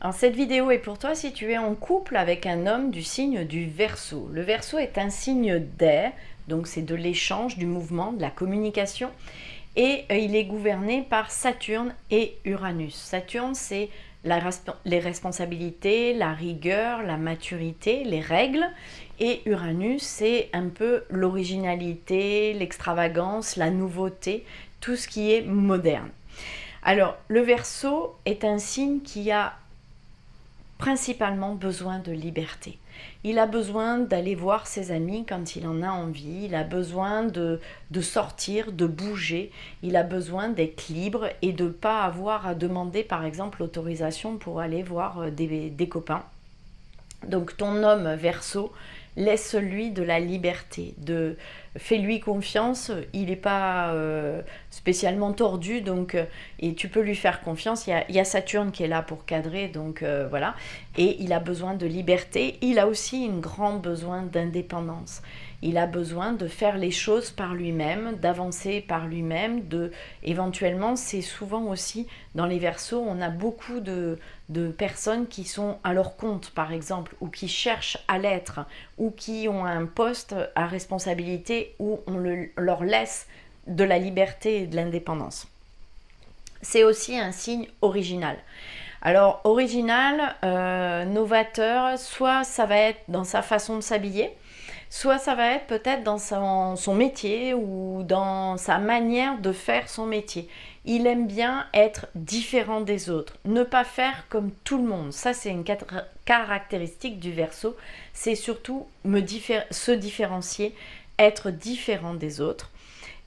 Alors cette vidéo est pour toi si tu es en couple avec un homme du signe du Verseau. Le Verseau est un signe d'air, donc c'est de l'échange, du mouvement, de la communication. Et il est gouverné par Saturne et Uranus. Saturne, c'est les responsabilités, la rigueur, la maturité, les règles. Et Uranus, c'est un peu l'originalité, l'extravagance, la nouveauté, tout ce qui est moderne. Alors, le Verseau est un signe qui a principalement besoin de liberté. Il a besoin d'aller voir ses amis quand il en a envie, il a besoin de sortir, de bouger, il a besoin d'être libre et de ne pas avoir à demander par exemple l'autorisation pour aller voir des copains. Donc ton homme Verseau, laisse-lui de la liberté, fais-lui confiance, il n'est pas spécialement tordu, donc, et tu peux lui faire confiance, il y a Saturne qui est là pour cadrer, donc voilà, et il a besoin de liberté, il a aussi un grand besoin d'indépendance. Il a besoin de faire les choses par lui-même, d'avancer par lui-même, éventuellement, c'est souvent aussi dans les Verseaux, on a beaucoup de personnes qui sont à leur compte, par exemple, ou qui cherchent à l'être, ou qui ont un poste à responsabilité où on leur laisse de la liberté et de l'indépendance. C'est aussi un signe original. Alors, original, novateur, soit ça va être dans sa façon de s'habiller, soit ça va être peut-être dans son métier ou dans sa manière de faire son métier. Il aime bien être différent des autres, ne pas faire comme tout le monde. Ça, c'est une caractéristique du Verseau. C'est surtout se différencier, être différent des autres.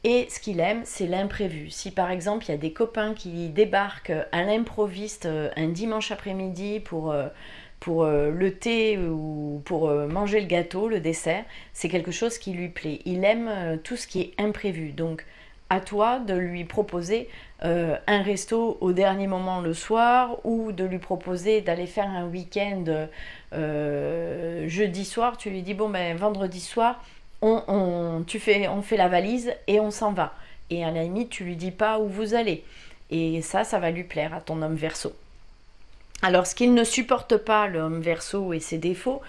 Et ce qu'il aime, c'est l'imprévu. Si par exemple, il y a des copains qui débarquent à l'improviste un dimanche après-midi pour le thé ou pour manger le gâteau, le dessert, c'est quelque chose qui lui plaît. Il aime tout ce qui est imprévu. Donc, à toi de lui proposer un resto au dernier moment le soir ou de lui proposer d'aller faire un week-end jeudi soir. Tu lui dis, bon, ben, vendredi soir, on fait la valise et on s'en va. Et à la limite, tu lui dis pas où vous allez. Et ça va lui plaire à ton homme Verseau. Alors, ce qu'il ne supporte pas, l'homme Verseau et ses défauts,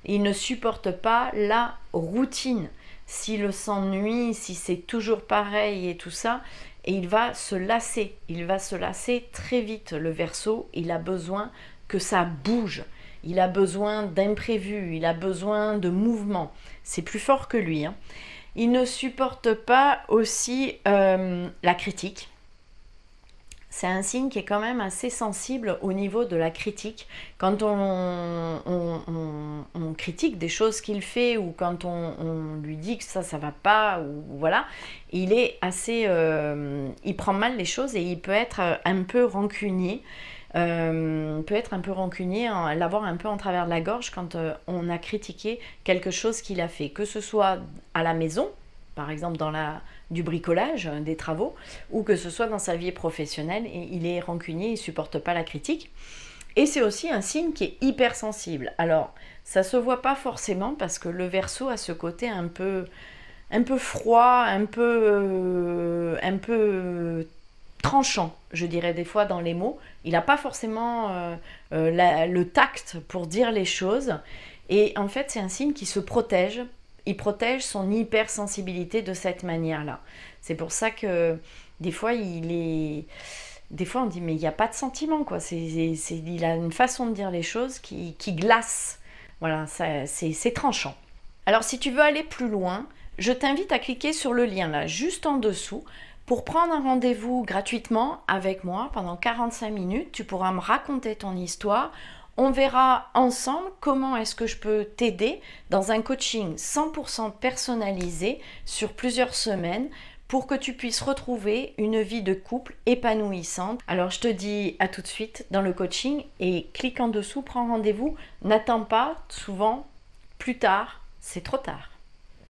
il ne supporte pas la routine. S'il s'ennuie, si c'est toujours pareil et tout ça, et il va se lasser. Il va se lasser très vite, le Verseau. Il a besoin que ça bouge. Il a besoin d'imprévus. Il a besoin de mouvement. C'est plus fort que lui, hein. Il ne supporte pas aussi la critique. C'est un signe qui est quand même assez sensible au niveau de la critique. Quand on critique des choses qu'il fait ou quand on lui dit que ça va pas, ou voilà, il est assez, il prend mal les choses et il peut être un peu rancunier. L'avoir un peu en travers de la gorge quand on a critiqué quelque chose qu'il a fait, que ce soit à la maison, par exemple dans du bricolage, des travaux, ou que ce soit dans sa vie professionnelle, et il est rancunier, il ne supporte pas la critique. Et c'est aussi un signe qui est hypersensible. Alors, ça ne se voit pas forcément parce que le Verseau a ce côté un peu froid, un peu tranchant, je dirais des fois dans les mots. Il n'a pas forcément le tact pour dire les choses. Et en fait, c'est un signe qui se protège. Il protège son hypersensibilité de cette manière-là. C'est pour ça que des fois, des fois on dit mais il n'y a pas de sentiment, quoi. Il a une façon de dire les choses qui glace. Voilà, c'est tranchant. Alors si tu veux aller plus loin, je t'invite à cliquer sur le lien là, juste en dessous, pour prendre un rendez-vous gratuitement avec moi pendant 45 minutes. Tu pourras me raconter ton histoire. On verra ensemble comment est-ce que je peux t'aider dans un coaching 100% personnalisé sur plusieurs semaines pour que tu puisses retrouver une vie de couple épanouissante. Alors je te dis à tout de suite dans le coaching et clique en dessous, prends rendez-vous. N'attends pas, souvent plus tard, c'est trop tard.